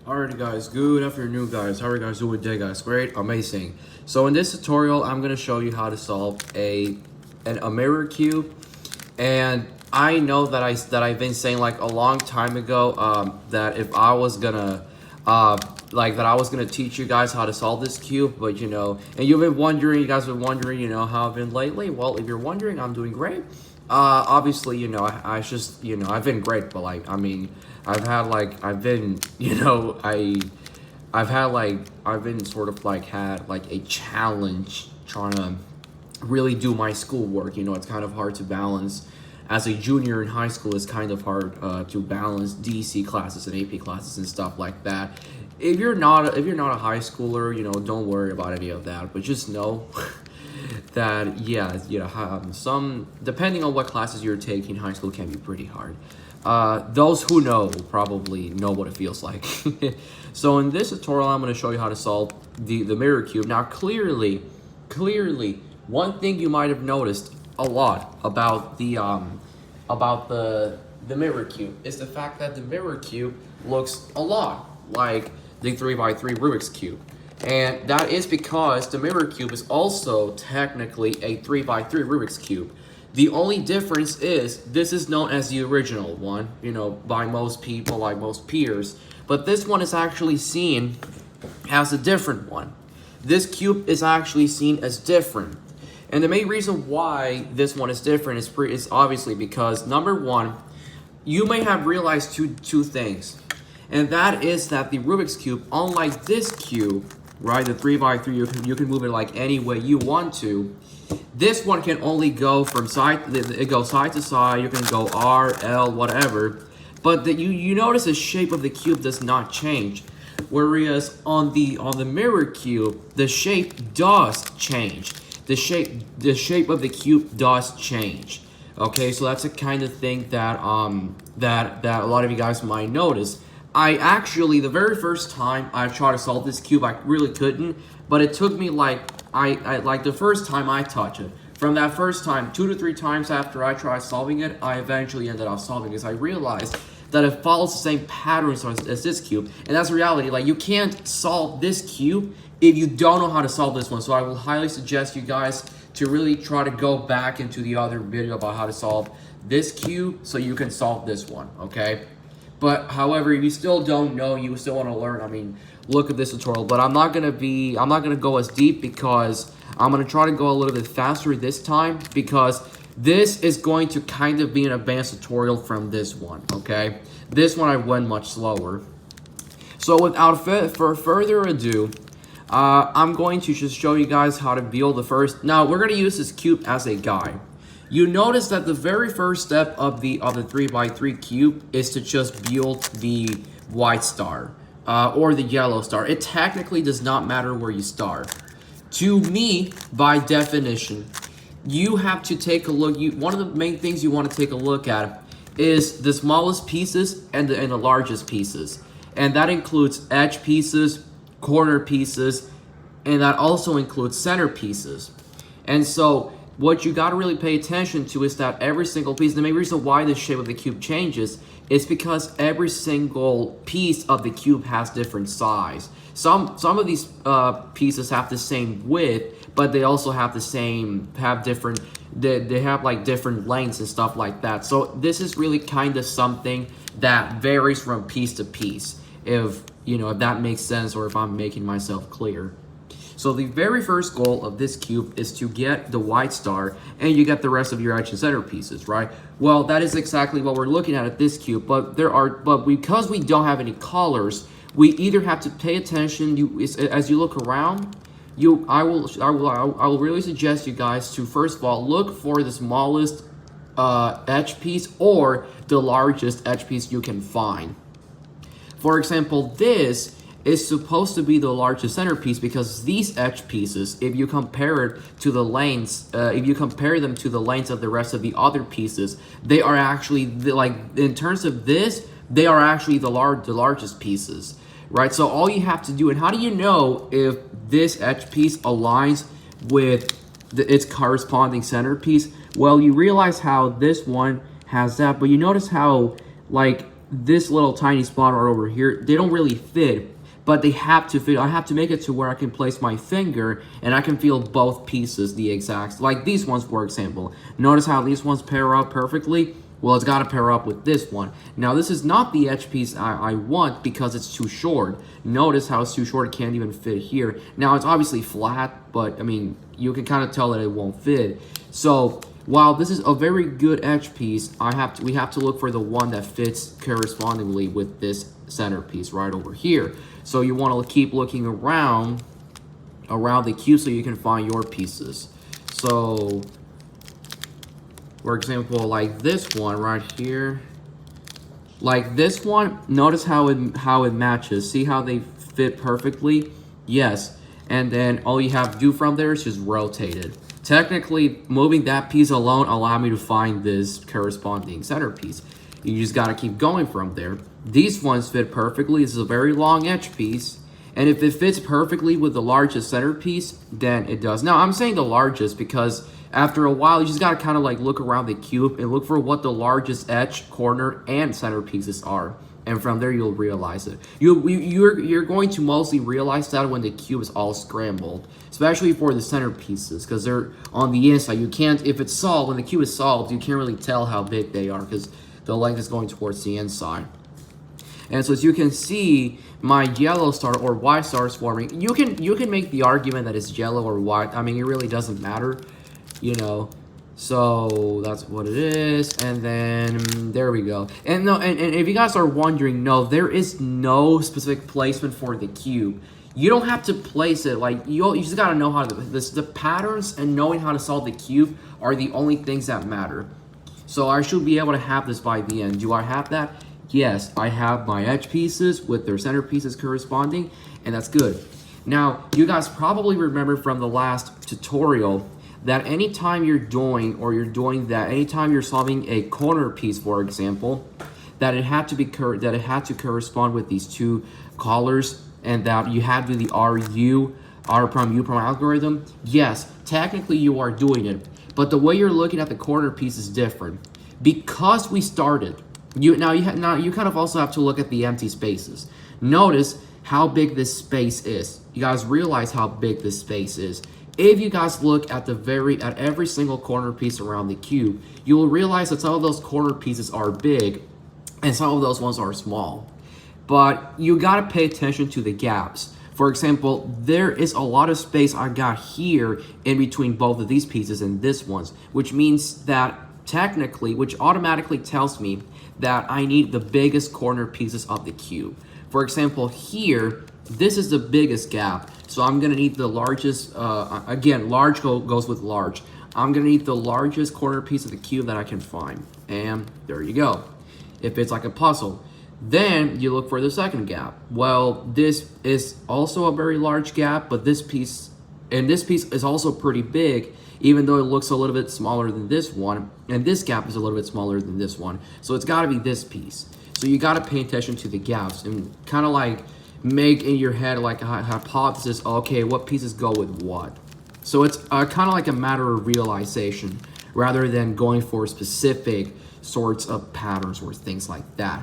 Alrighty guys, good afternoon guys. How are you guys doing today guys? Great, amazing. So in this tutorial, I'm gonna show you how to solve a mirror cube. And I know that I've been saying like a long time ago that if I was gonna I was gonna teach you guys how to solve this cube, but you know, and you guys have been wondering, you know, how I've been lately. Well, if you're wondering, I'm doing great. Obviously, you know, I just, you know, I've been great, but like, I mean, I've been, you know, I've been sort of like had like a challenge trying to really do my schoolwork. You know, it's kind of hard to balance. As a junior in high school, it's kind of hard to balance DC classes and AP classes and stuff like that. If you're not a high schooler, you know, don't worry about any of that. But just know that some depending on what classes you're taking, high school can be pretty hard. Those who know probably know what it feels like. So in this tutorial, I'm going to show you how to solve the mirror cube. Now, clearly, one thing you might have noticed a lot about the mirror cube is the fact that the mirror cube looks a lot like the 3x3 Rubik's cube. And that is because the mirror cube is also technically a 3x3 Rubik's cube. The only difference is this is known as the original one, you know, by most people, like most peers. But this one is actually seen as a different one. This cube is actually seen as different. And the main reason why this one is different is obviously because, number one, you may have realized two things. And that is that the Rubik's cube, unlike this cube, right, the 3x3, you can move it like any way you want to. This one can only go from side to side. You can go R, L, whatever. But you notice the shape of the cube does not change. Whereas on the mirror cube, the shape does change. The shape of the cube does change. Okay, so that's a kind of thing that that a lot of you guys might notice. I actually, the very first time I tried to solve this cube, I really couldn't, but it took me like the first time I touched it. From that first time, 2 to 3 times after I tried solving it, I eventually ended up solving it because I realized that it follows the same patterns as this cube. And that's reality. Like, you can't solve this cube if you don't know how to solve this one. So I will highly suggest you guys to really try to go back into the other video about how to solve this cube so you can solve this one, okay? But however, if you still don't know, you still want to learn, I mean, look at this tutorial. But I'm not gonna go as deep because I'm gonna try to go a little bit faster this time because this is going to kind of be an advanced tutorial from this one, okay? This one I went much slower. So without further ado, I'm going to just show you guys how to build the first. Now we're gonna use this cube as a guide. You notice that the very first step of the 3x3 cube is to just build the white star or the yellow star. It technically does not matter where you start. To me, by definition, you have to take a look. One of the main things you want to take a look at is the smallest pieces and the largest pieces. And that includes edge pieces, corner pieces, and that also includes center pieces. And so what you got to really pay attention to is that every single piece, the main reason why the shape of the cube changes is because every single piece of the cube has different size. Some of these pieces have the same width, but they also have different, they have like different lengths and stuff like that. So this is really kind of something that varies from piece to piece, if that makes sense or if I'm making myself clear. So the very first goal of this cube is to get the white star, and you get the rest of your edge and center pieces, right? Well, that is exactly what we're looking at this cube, but because we don't have any colors, we either have to pay attention. As you look around, I will really suggest you guys to first of all look for the smallest edge piece or the largest edge piece you can find. For example, this is supposed to be the largest centerpiece because these edge pieces, if you compare it to the lengths, if you compare them to the lengths of the rest of the other pieces, they are actually in terms of this, they are actually the largest pieces, right? So all you have to do, and how do you know if this edge piece aligns with its corresponding centerpiece? Well, you realize how this one has that, but you notice how like this little tiny spot right over here, they don't really fit, but they have to fit. I have to make it to where I can place my finger and I can feel both pieces the exact, like these ones, for example. Notice how these ones pair up perfectly? Well, it's got to pair up with this one. Now, this is not the edge piece I want because it's too short. Notice how it's too short, it can't even fit here. Now, it's obviously flat, but, I mean, you can kind of tell that it won't fit. So, while this is a very good edge piece, we have to look for the one that fits correspondingly with this centerpiece right over here. So, you want to keep looking around the cube so you can find your pieces. So, for example, like this one right here, like this one, notice how it matches. See how they fit perfectly? Yes. And then all you have to do from there is just rotate it. Technically, moving that piece alone allowed me to find this corresponding centerpiece. You just got to keep going from there. These ones fit perfectly. This is a very long edge piece. And if it fits perfectly with the largest centerpiece, then it does. Now, I'm saying the largest because after a while, you just got to kind of like look around the cube and look for what the largest edge, corner, and centerpieces are. And from there, you'll realize it. You're going to mostly realize that when the cube is all scrambled, especially for the centerpieces, because they're on the inside. You can't, if it's solved, when the cube is solved, you can't really tell how big they are because the length is going towards the inside. And so as you can see, my yellow star or white star is forming. You can make the argument that it's yellow or white. I mean, it really doesn't matter, you know. So that's what it is. And then there we go. And no, and if you guys are wondering, no, there is no specific placement for the cube. You don't have to place it, like you just gotta know how to the patterns and knowing how to solve the cube are the only things that matter. So I should be able to have this by the end. Do I have that? Yes, I have my edge pieces with their center pieces corresponding, and that's good. Now, you guys probably remember from the last tutorial that anytime you're doing that, anytime you're solving a corner piece, for example, that it had to correspond with these two collars, and that you had to do the R prime U prime algorithm. Yes, technically you are doing it, but the way you're looking at the corner piece is different because we started. You kind of also have to look at the empty spaces. Notice how big this space is. You guys realize how big this space is. If you guys look at every single corner piece around the cube, you will realize that some of those corner pieces are big and some of those ones are small. But you gotta pay attention to the gaps. For example, there is a lot of space I got here in between both of these pieces and this ones, which means that technically, which automatically tells me that I need the biggest corner pieces of the cube. For example, here, this is the biggest gap, so I'm gonna need the largest, again, large goes with large. I'm gonna need the largest corner piece of the cube that I can find, and there you go. If it's like a puzzle. Then you look for the second gap. Well, this is also a very large gap, but this piece is also pretty big, even though it looks a little bit smaller than this one, and this gap is a little bit smaller than this one. So it's gotta be this piece. So you gotta pay attention to the gaps and kind of like make in your head like a hypothesis, okay, what pieces go with what. So it's kind of like a matter of realization rather than going for specific sorts of patterns or things like that.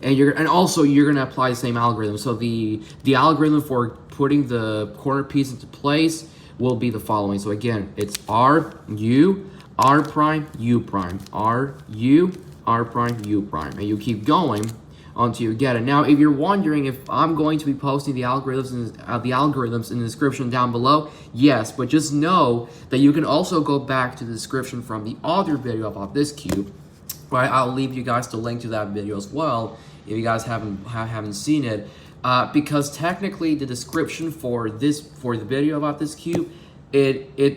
And also you're gonna apply the same algorithm. So the algorithm for putting the corner piece into place will be the following. So again, it's R, U, R prime, U prime, R, U, R prime, U prime. And you keep going until you get it. Now, if you're wondering if I'm going to be posting the algorithms in the description down below, yes, but just know that you can also go back to the description from the other video about this cube. Right, I'll leave you guys the link to that video as well if you guys haven't seen it. Because technically the description for the video about this cube,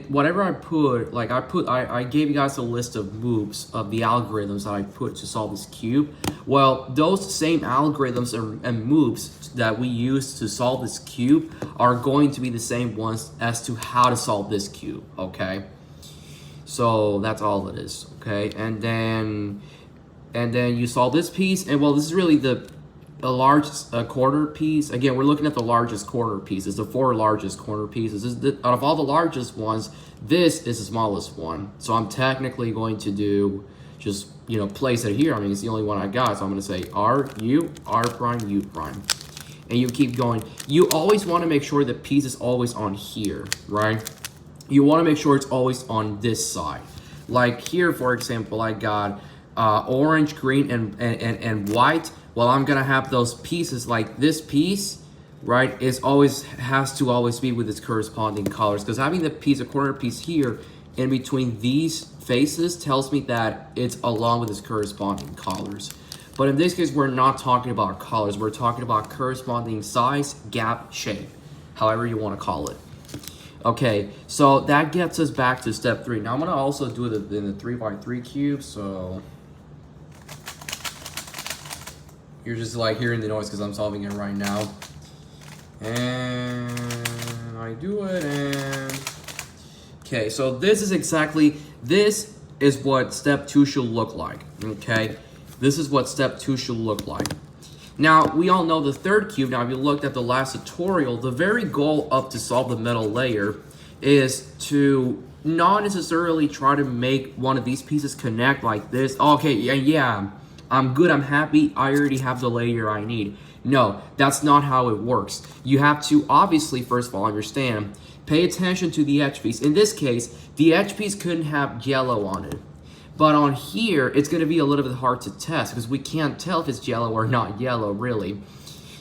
whatever I put, like I gave you guys a list of moves of the algorithms that I put to solve this cube. Well, those same algorithms and moves that we use to solve this cube are going to be the same ones as to how to solve this cube, okay? So that's all it is, okay? And then you solve this piece, and well, this is really the largest corner piece. Again, we're looking at the largest corner pieces, the 4 largest corner pieces. Out of all the largest ones, this is the smallest one. So I'm technically going to do just, you know, place it here. I mean, it's the only one I got, so I'm going to say R, U, R prime, U prime. And you keep going. You always want to make sure the piece is always on here, right? You want to make sure it's always on this side. Like here, for example, I got orange, green, and white. Well, I'm going to have those pieces like this piece, right, has to always be with its corresponding colors. Because having the piece, a corner piece here, in between these faces tells me that it's along with its corresponding colors. But in this case, we're not talking about colors. We're talking about corresponding size, gap, shape, however you want to call it. Okay, so that gets us back to step 3. Now I'm going to also do it in the 3x3 cube, so you're just like hearing the noise because I'm solving it right now. And I do it, and okay, so this is what step 2 should look like. Okay, this is what step 2 should look like. Now, we all know the third cube. Now, if you looked at the last tutorial, the very goal of to solve the middle layer is to not necessarily try to make one of these pieces connect like this. Okay, yeah, I'm good, I'm happy, I already have the layer I need. No, that's not how it works. You have to obviously, first of all, understand, pay attention to the edge piece. In this case, the edge piece couldn't have yellow on it. But on here, it's going to be a little bit hard to test because we can't tell if it's yellow or not yellow, really.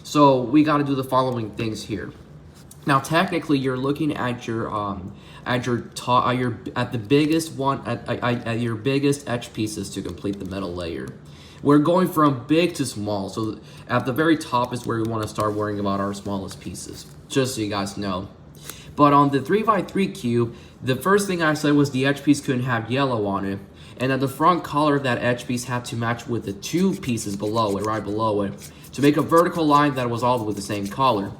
So we got to do the following things here. Now, technically, you're looking at your biggest edge pieces to complete the middle layer. We're going from big to small, so at the very top is where we want to start worrying about our smallest pieces, just so you guys know. But on the 3x3 cube, the first thing I said was the edge piece couldn't have yellow on it, and that the front color of that edge piece had to match with the 2 pieces below it, right below it, to make a vertical line that was all with the same color.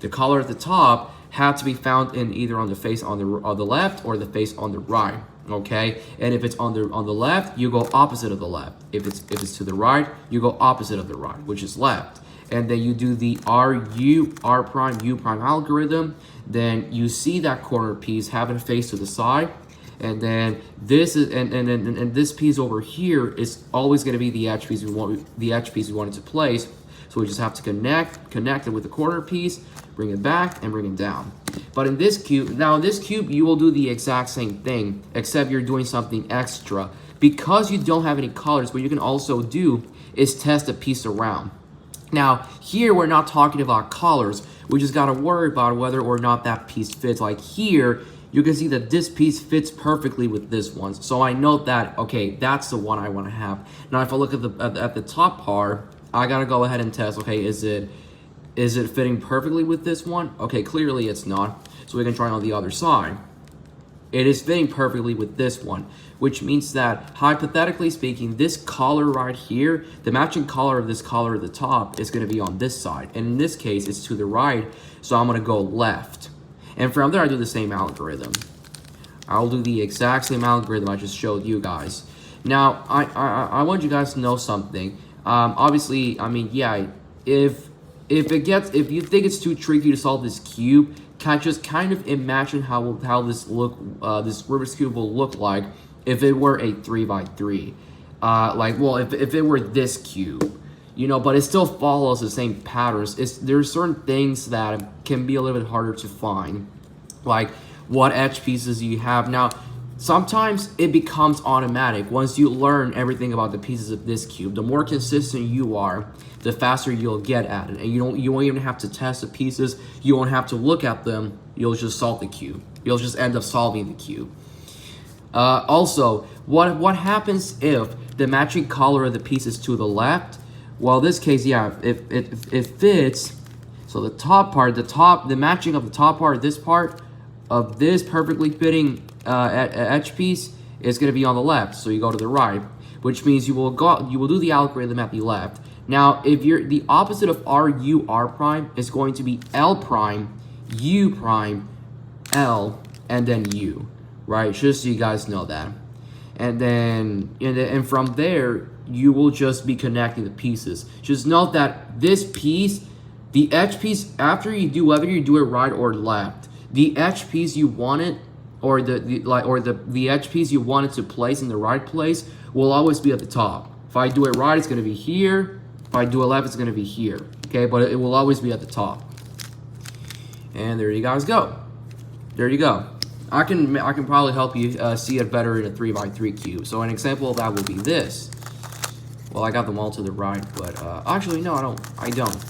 The color at the top had to be found in either on the face on the left or the face on the right. Okay, and if it's on the left, you go opposite of the left. If it's to the right, you go opposite of the right, which is left. And then you do the R prime, U prime algorithm. Then you see that corner piece having face to the side, and then this is and this piece over here is always going to be the edge piece we wanted to place. So we just have to connect it with the corner piece, bring it back, and bring it down. But in this cube, you will do the exact same thing, except you're doing something extra. Because you don't have any colors, what you can also do is test a piece around. Now, here we're not talking about colors. We just got to worry about whether or not that piece fits. Like here, you can see that this piece fits perfectly with this one. So I know that, okay, that's the one I want to have. Now, if I look at the top part, I got to go ahead and test, okay, is it fitting perfectly with this one? Okay, clearly it's not. So we can try on the other side. It is fitting perfectly with this one, which means that, hypothetically speaking, this collar right here, the matching collar of this collar at the top is going to be on this side. And in this case, it's to the right, so I'm going to go left. And from there, I do the same algorithm. I'll do the exact same algorithm I just showed you guys. Now, I want you guys to know something. Obviously, I mean, yeah, if you think it's too tricky to solve this cube, just kind of imagine how this Rubik's Cube will look like if it were a 3x3. If it were this cube, you know, but it still follows the same patterns. There's certain things that can be a little bit harder to find, like what edge pieces you have. Now, sometimes it becomes automatic once you learn everything about the pieces of this cube. The more consistent you are, the faster you'll get at it, and you won't even have to test the pieces. You won't have to look at them. You'll just solve the cube. You'll just end up solving the cube. Also, what happens if the matching color of the piece is to the left? Well, in this case, yeah, if it fits. So the matching of the top part, this part of this perfectly fitting edge piece is going to be on the left. So you go to the right, which means you will do the algorithm at the left. Now, if the opposite of R prime is going to be L prime, U prime, L, and then U, right? Just so you guys know that. And from there, you will just be connecting the pieces. Just note that this piece, the edge piece, whether you do it right or left, the edge piece you want it or the edge piece you wanted to place in the right place will always be at the top. If I do it right, it's going to be here. If I do it left, it's going to be here. Okay, but it will always be at the top. And there you guys go. There you go. I can probably help you see it better in a 3x3 cube. So an example of that would be this. Well, I got them all to the right, but actually no, I don't.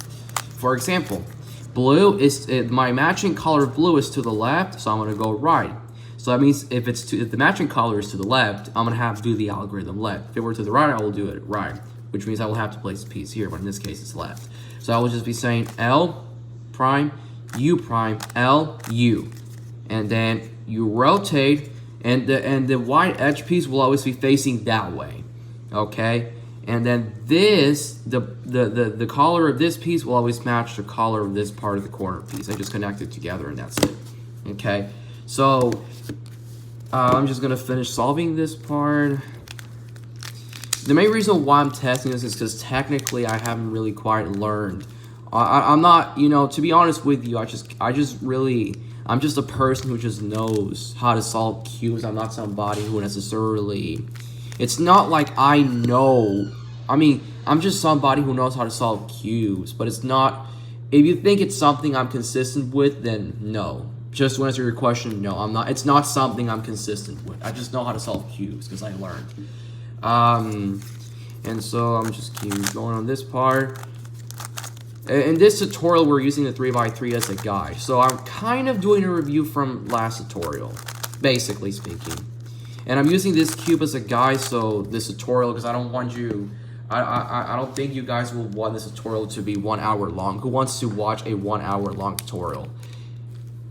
For example, blue is my matching color of blue is to the left, so I'm gonna go right. So that means if the matching color is to the left, I'm gonna have to do the algorithm left. If it were to the right, I will do it right, which means I will have to place a piece here, but in this case it's left. So I will just be saying L prime, U prime, L, U, and then you rotate, and the white edge piece will always be facing that way, okay? And then this, the color of this piece will always match the color of this part of the corner piece. I just connect it together and that's it, okay? So I'm just gonna finish solving this part. The main reason why I'm testing this is because technically I haven't really quite learned. I'm not, you know, to be honest with you, I'm just a person who just knows how to solve cubes. I'm not somebody who necessarily, it's not like I know, I mean, I'm just somebody who knows how to solve cubes, but it's not, if you think it's something I'm consistent with, then no. Just to answer your question, no, I'm not, it's not something I'm consistent with. I just know how to solve cubes because I learned. And so I'm just keep going on this part. In this tutorial, we're using the 3x3 as a guide. So I'm kind of doing a review from last tutorial, basically speaking. And I'm using this cube as a guide, so this tutorial, because I don't want you, I don't think you guys will want this tutorial to be 1 hour long. Who wants to watch a 1 hour long tutorial?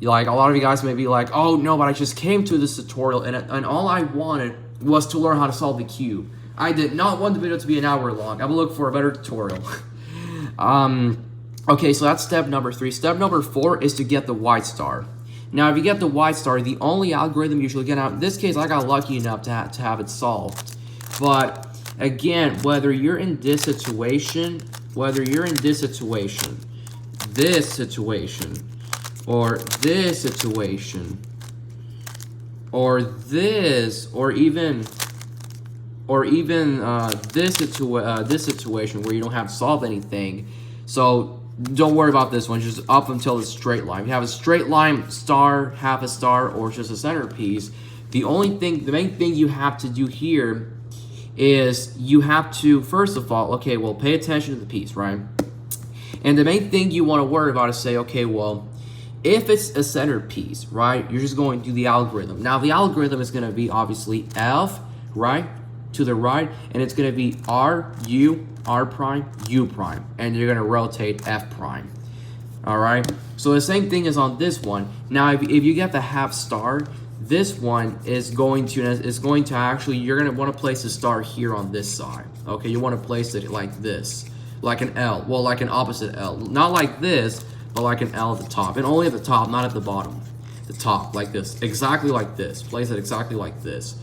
Like, a lot of you guys may be like, oh no, but I just came to this tutorial and all I wanted was to learn how to solve the cube. I did not want the video to be an hour long. I will look for a better tutorial. Okay, so that's step number 3. Step number 4 is to get the white star. Now, if you get the white star, the only algorithm you usually get out, in this case, I got lucky enough to have it solved. But again, whether you're in this situation, or this situation, or this, or even this situation where you don't have to solve anything. So don't worry about this one, just up until the straight line. If you have a straight line, star, half a star, or just a centerpiece, the main thing you have to do here is you have to, first of all, okay, well, pay attention to the piece, right? And the main thing you want to worry about is say, okay, well, if it's a centerpiece, right, you're just going to do the algorithm. Now, the algorithm is going to be obviously F, right, to the right, and it's going to be R, U, R prime, U prime, and you're going to rotate F prime. All right, so the same thing is on this one. Now, if you get the half star, this one is going to actually, you're going to want to place a star here on this side. Okay, you want to place it like this, like an L, well, like an opposite L, not like this, but like an L at the top, and only at the top, not at the bottom. The top, like this, exactly like this. Place it exactly like this.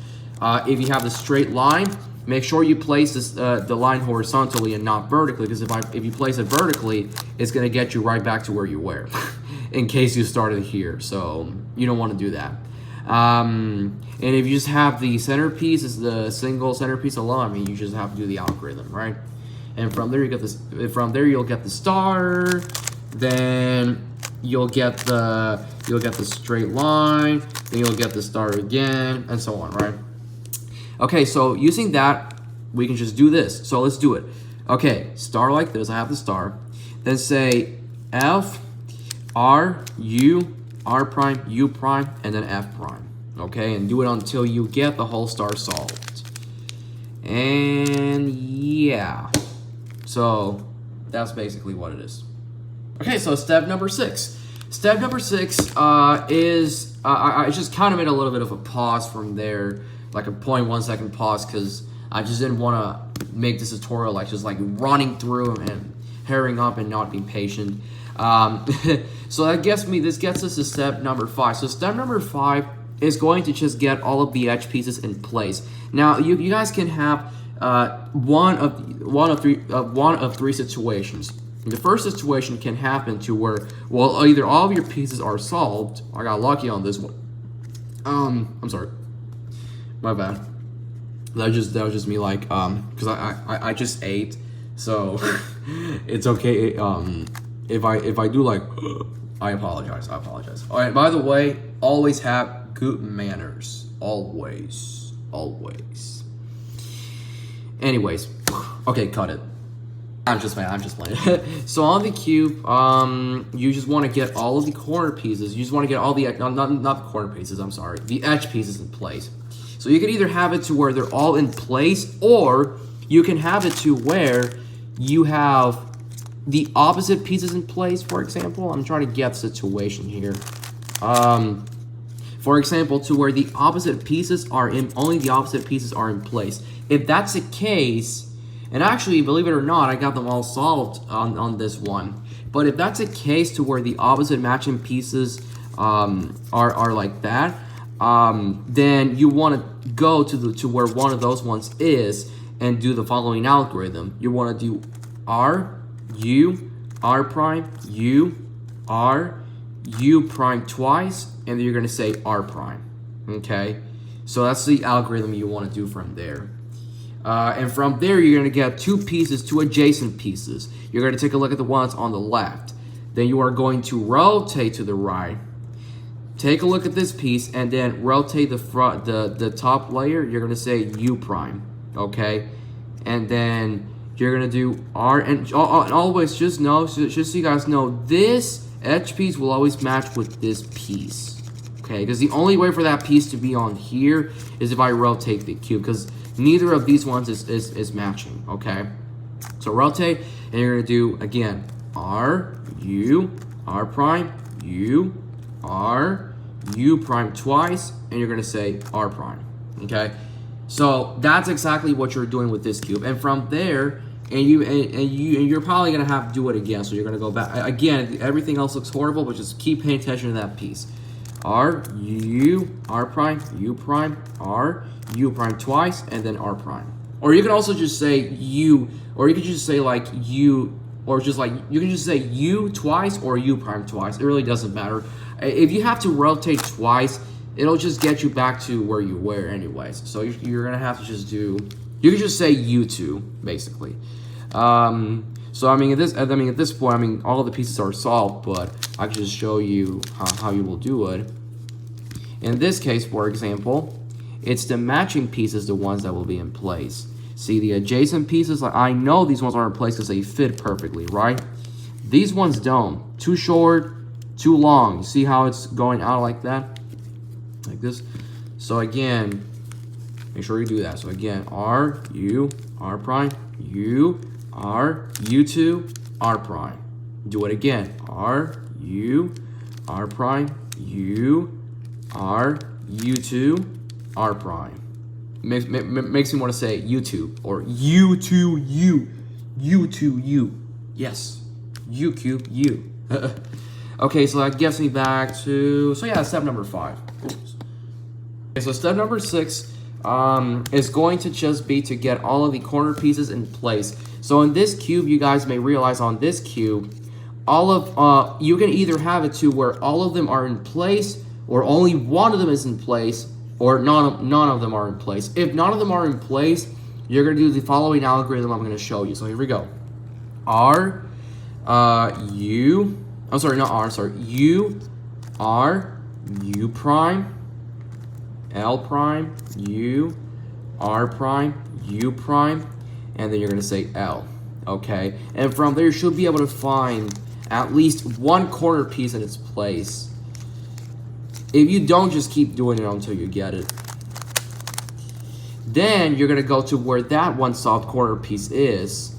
If you have the straight line, make sure you place this, the line horizontally and not vertically, because if you place it vertically, it's going to get you right back to where you were, in case you started here. So you don't want to do that. And if you just have the centerpiece as the single centerpiece alone, I mean, you just have to do the algorithm, right? And from there you get this. From there you'll get the star. Then you'll get the straight line. Then you'll get the star again, and so on, right? Okay, so using that, we can just do this. So let's do it. Okay, star like this. I have the star. Then say F, R, U, R prime, U prime, and then F prime. Okay, and do it until you get the whole star solved. And yeah, so that's basically what it is. Okay, so step number 6. Step number 6 is, I just kind of made a little bit of a pause from there, like a 0.1 second pause, because I just didn't want to make this tutorial like just like running through and hurrying up and not being patient. So this gets us to step number 5. So step number 5 is going to just get all of the edge pieces in place. Now you guys can have one of three situations. The first situation can happen to where, well, either all of your pieces are solved. I got lucky on this one. I'm sorry. My bad. That was just me like because I just ate, so it's okay. If I do like I apologize. All right, by the way, always have good manners. Always. Anyways, okay, cut it. I'm just playing. So on the cube, you just want to get all of the corner pieces. You just want to get all the, not the corner pieces, I'm sorry, the edge pieces in place. So you can either have it to where they're all in place, or you can have it to where you have the opposite pieces in place, for example. I'm trying to get the situation here. For example, to where the opposite pieces are in, only the opposite pieces are in place. If that's the case, and actually, believe it or not, I got them all solved on this one. But if that's the case to where the opposite matching pieces are like that, then you want to go to where one of those ones is and do the following algorithm. You want to do R, U, R prime, U, R, U prime twice, and then you're going to say R prime. Okay? So that's the algorithm you want to do from there. And from there, you're going to get two adjacent pieces. You're going to take a look at the ones on the left. Then you are going to rotate to the right. Take a look at this piece and then rotate the top layer. You're going to say U prime, okay? And then you're going to do R. And always just know, just so you guys know, this edge piece will always match with this piece, okay? Because the only way for that piece to be on here is if I rotate the cube, because neither of these ones is matching, okay? So rotate, and you're going to do, again, R, U, R prime, U, R, U prime twice, and you're going to say R prime, okay? So that's exactly what you're doing with this cube. And from there, you're probably going to have to do it again. So you're going to go back. Again, everything else looks horrible, but just keep paying attention to that piece. R, U, R prime, U prime, R, U prime twice, and then R prime. Or you can also just say U, or you could just say like U, or just like, you can just say U twice or U prime twice. It really doesn't matter. If you have to rotate twice, it'll just get you back to where you were anyways. So you're gonna have to just do, you can just say U2, basically. So I mean, at this point, I mean, all of the pieces are solved, but I can just show you how you will do it. In this case, for example, it's the matching pieces, the ones that will be in place. See, the adjacent pieces, like I know these ones are in place because they fit perfectly, right? These ones don't. Too short, too long. You see how it's going out like that? Like this. So again, make sure you do that. So again, R, U, R prime, U, R, U2, R prime. Do it again. R, U, R prime, U, R, U2, R prime. Makes me want to say U2 or U2U, U2U. Yes, U cube U. Okay, so that gets me back to, so yeah, step number 5. Oops. Okay, so step number 6 is going to just be to get all of the corner pieces in place. So in this cube, you guys may realize on this cube, all of you can either have it to where all of them are in place, or only one of them is in place, or none of them are in place. If none of them are in place, you're going to do the following algorithm I'm going to show you. So here we go. R, U, I'm sorry, not R, sorry, U, R, U prime, L prime, U, R prime, U prime, and then you're going to say L, okay? And from there, you should be able to find at least one corner piece in its place. If you don't, just keep doing it until you get it. Then you're going to go to where that one solved corner piece is,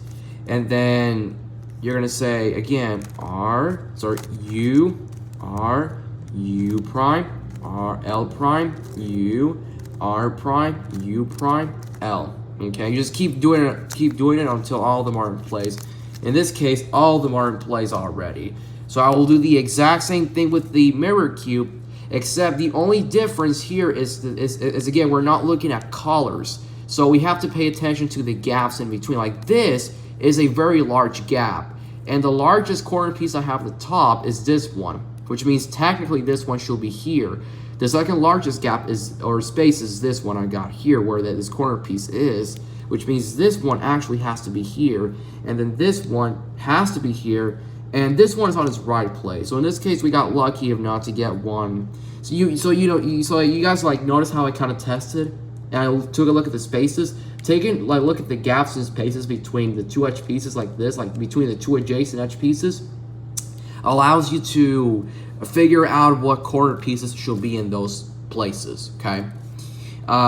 and then you're going to say, again, U, R, U prime, R, L prime, U, R prime, U prime, L. Okay, you just keep doing it until all of them are in place. In this case, all of them are in place already. So I will do the exact same thing with the mirror cube, except the only difference here is again, we're not looking at colors. So we have to pay attention to the gaps in between. Like this is a very large gap. And the largest corner piece I have at the top is this one, which means technically this one should be here. The second largest gap or space is this one I got here, where this corner piece is, which means this one actually has to be here, and then this one has to be here, and this one is on its right place. So in this case, we got lucky enough not to get one. So you guys like notice how I kind of tested, and I took a look at the spaces. Taking like look at the gaps and spaces between the two edge pieces like this, like between the two adjacent edge pieces, allows you to figure out what corner pieces should be in those places. Okay.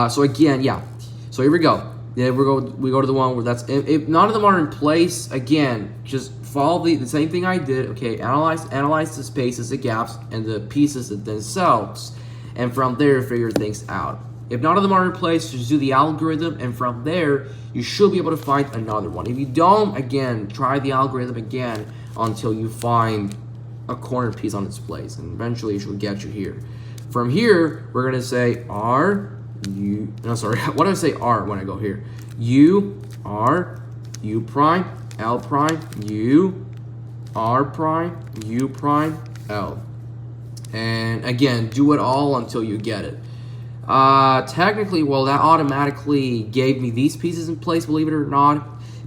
So again, yeah. So here we go. Yeah, we go to the one where that's if none of them are in place. Again, just follow the same thing I did. Okay, analyze the spaces, the gaps, and the pieces themselves, and from there figure things out. If none of them are in place, just do the algorithm, and from there you should be able to find another one. If you don't, again, try the algorithm again until you find a corner piece on its place, and eventually it should get you here. From here, we're gonna say R U. No, sorry. What do I say R when I go here? U R U prime L prime U R prime U prime L, and again, do it all until you get it. Technically, well, that automatically gave me these pieces in place, believe it or not,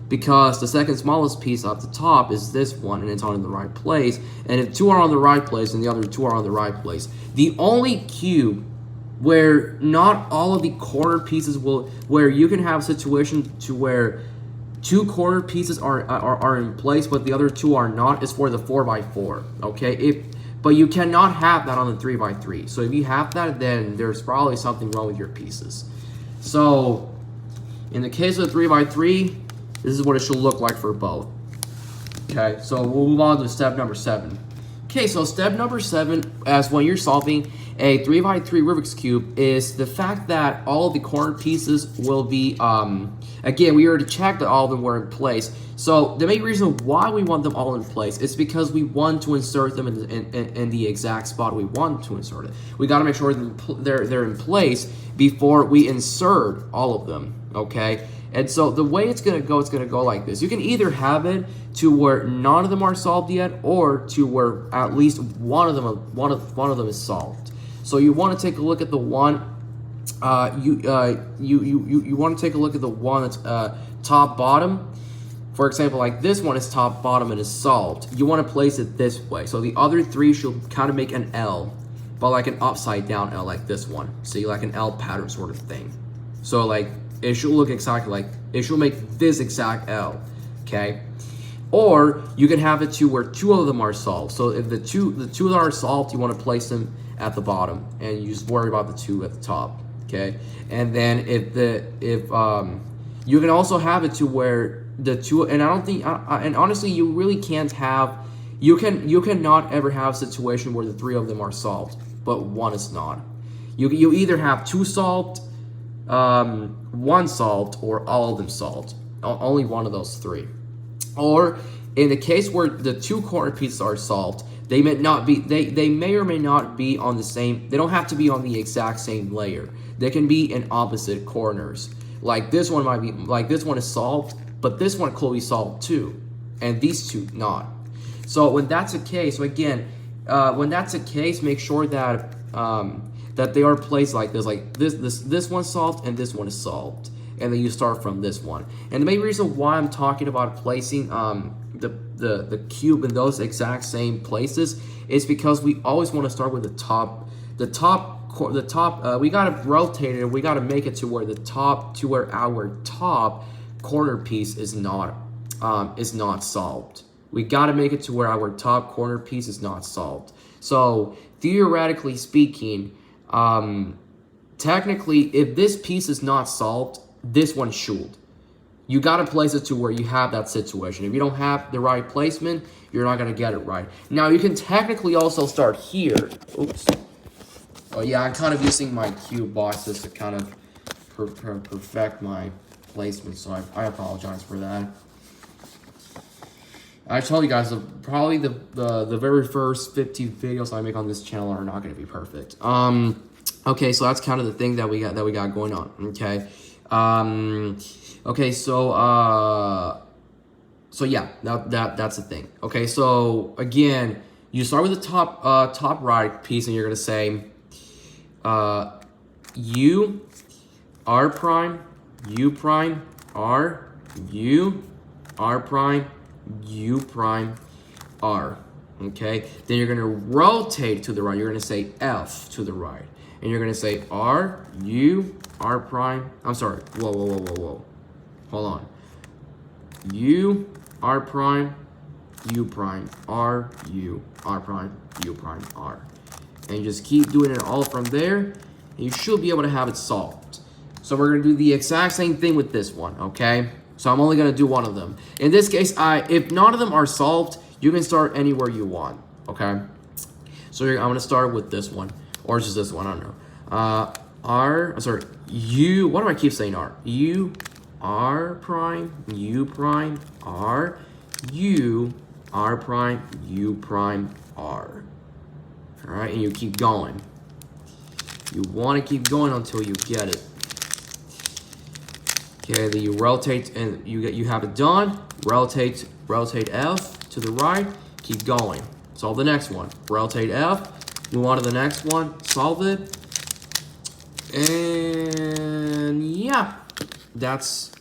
because the second smallest piece at the top is this one, and it's on in the right place. And if two are on the right place and the other two are on the right place, the only cube where not all of the corner pieces where you can have a situation to where two corner pieces are in place, but the other two are not, is for the 4x4. Okay, but you cannot have that on the 3x3. So if you have that, then there's probably something wrong with your pieces. So in the case of the 3x3, this is what it should look like for both. Okay, so we'll move on to step number 7. Okay, so step number 7, as when you're solving a 3x3 Rubik's Cube, is the fact that all of the corner pieces will be, again, we already checked that all of them were in place. So the main reason why we want them all in place is because we want to insert them in the exact spot we want to insert it. We got to make sure they're in place before we insert all of them, okay? And so the way it's going to go like this. You can either have it to where none of them are solved yet, or to where at least one of them is solved. So you want to take a look at the one you want to take a look at the one that's top bottom. For example, like this one is top bottom and is solved. You want to place it this way. So the other three should kind of make an L, but like an upside down L, like this one. See, like an L pattern sort of thing. So like it should look exactly like, it should make this exact L, okay? Or you can have it to where two of them are solved. So if the two that are solved, you want to place them at the bottom, and you just worry about the two at the top, okay? And then you can also have it to where the two, and I don't think, and honestly, you really can't have, you cannot ever have a situation where the three of them are solved, but one is not. You either have two solved, one solved, or all of them solved. Only one of those three. Or in the case where the two corner pieces are solved, they may not be, they may or may not be on the same, they don't have to be on the exact same layer. They can be in opposite corners. Like this one might be, like this one is solved, but this one could be solved too, and these two not. So when that's the case, so again, when that's the case, make sure that that they are placed like this, this one's solved and this one is solved, and then you start from this one. And the main reason why I'm talking about placing the cube in those exact same places is because we always want to start with the top. We gotta rotate it. We gotta make it to where our top corner piece is not solved. We gotta make it to where our top corner piece is not solved. So theoretically speaking, technically, if this piece is not solved, this one should. You got to place it to where you have that situation. If you don't have the right placement, you're not going to get it right. Now, you can technically also start here. Oops. Oh, yeah, I'm kind of using my cube boxes to kind of perfect my placement, so I apologize for that. I told you guys, probably the very first 50 videos I make on this channel are not going to be perfect. Okay, so that's kind of the thing that we got going on. Okay. Okay, so yeah, that's the thing. Okay, so again, you start with the top right piece, and you're gonna say, U, R prime, U prime, R, U, R prime, U prime, R. Okay, then you're gonna rotate to the right. You're gonna say F to the right, and you're gonna say R, U, R prime. I'm sorry. Whoa, whoa, whoa, whoa, whoa. Hold on. U, R prime, U prime, R, U, R prime, U prime, R. And you just keep doing it all from there, and you should be able to have it solved. So we're gonna do the exact same thing with this one, okay? So I'm only gonna do one of them. In this case, if none of them are solved, you can start anywhere you want, okay? So I'm gonna start with this one, or just this one, I don't know. U, why do I keep saying R? U, R prime, U prime, R, U, R prime, U prime, R. All right, and you keep going. You wanna keep going until you get it. Okay, then you rotate and you have it done. Rotate F to the right, keep going. Solve the next one. Rotate F, move on to the next one, solve it. And yeah, that's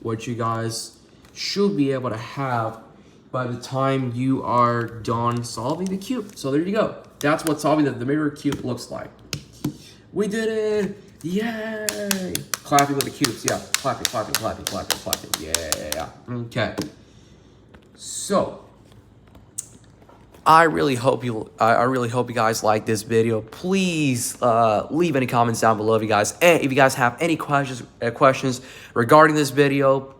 what you guys should be able to have by the time you are done solving the cube. So there you go. That's what solving the mirror cube looks like. We did it! Yay! Clapping with the cubes, yeah. Clapping, clapping, clapping, clapping, clapping. Yeah. Okay. So I really hope you guys like this video. Please leave any comments down below if you guys have any questions regarding this video.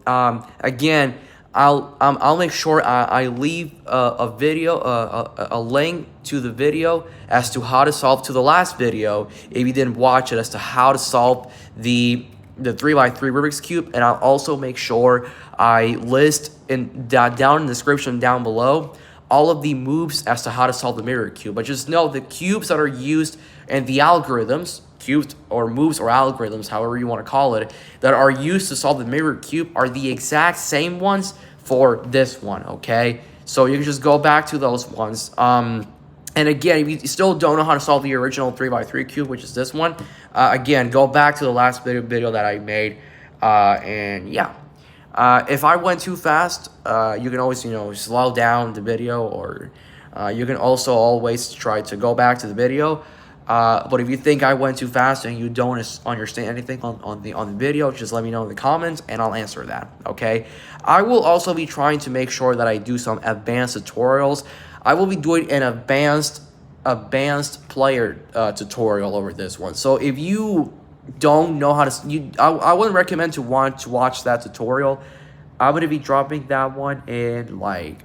Again, I'll make sure I leave a link to the video as to how to solve to the last video if you didn't watch it, as to how to solve the 3x3 Rubik's Cube. And I'll also make sure I list down in the description down below all of the moves as to how to solve the mirror cube. But just know the cubes that are used and the algorithms, cubes or moves or algorithms, however you want to call it, that are used to solve the mirror cube are the exact same ones for this one, okay? So you can just go back to those ones. And again, if you still don't know how to solve the original 3x3 cube, which is this one, again, go back to the last video that I made. And yeah. If I went too fast, you can always, slow down the video, or you can also always try to go back to the video. But if you think I went too fast and you don't understand anything on the video, just let me know in the comments and I'll answer that, okay? I will also be trying to make sure that I do some advanced tutorials. I will be doing an advanced player tutorial over this one. So if you don't know how to, I wouldn't recommend to watch that tutorial. I'm gonna be dropping that one in, like,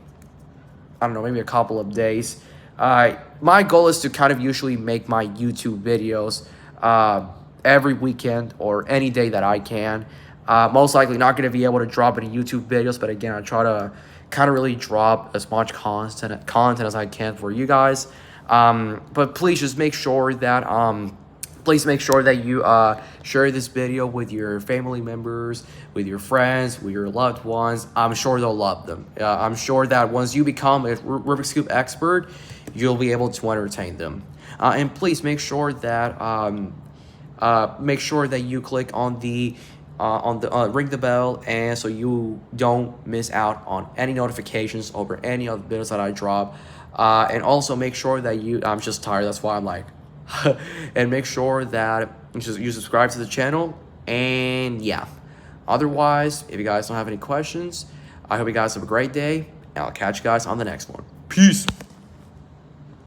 I don't know, maybe a couple of days. My goal is to kind of usually make my YouTube videos every weekend or any day that I can. Most likely not gonna be able to drop any YouTube videos, but again, I try to kind of really drop as much content as I can for you guys. But please just make sure that you share this video with your family members, with your friends, with your loved ones. I'm sure they'll love them. I'm sure that once you become a Rubik's Cube expert, you'll be able to entertain them. And please make sure that you click on the ring the bell, and so you don't miss out on any notifications over any of the videos that I drop. And also make sure that I'm just tired, that's why I'm like, and make sure that you subscribe to the channel. And yeah, otherwise, if you guys don't have any questions, I hope you guys have a great day, and I'll catch you guys on the next one. Peace.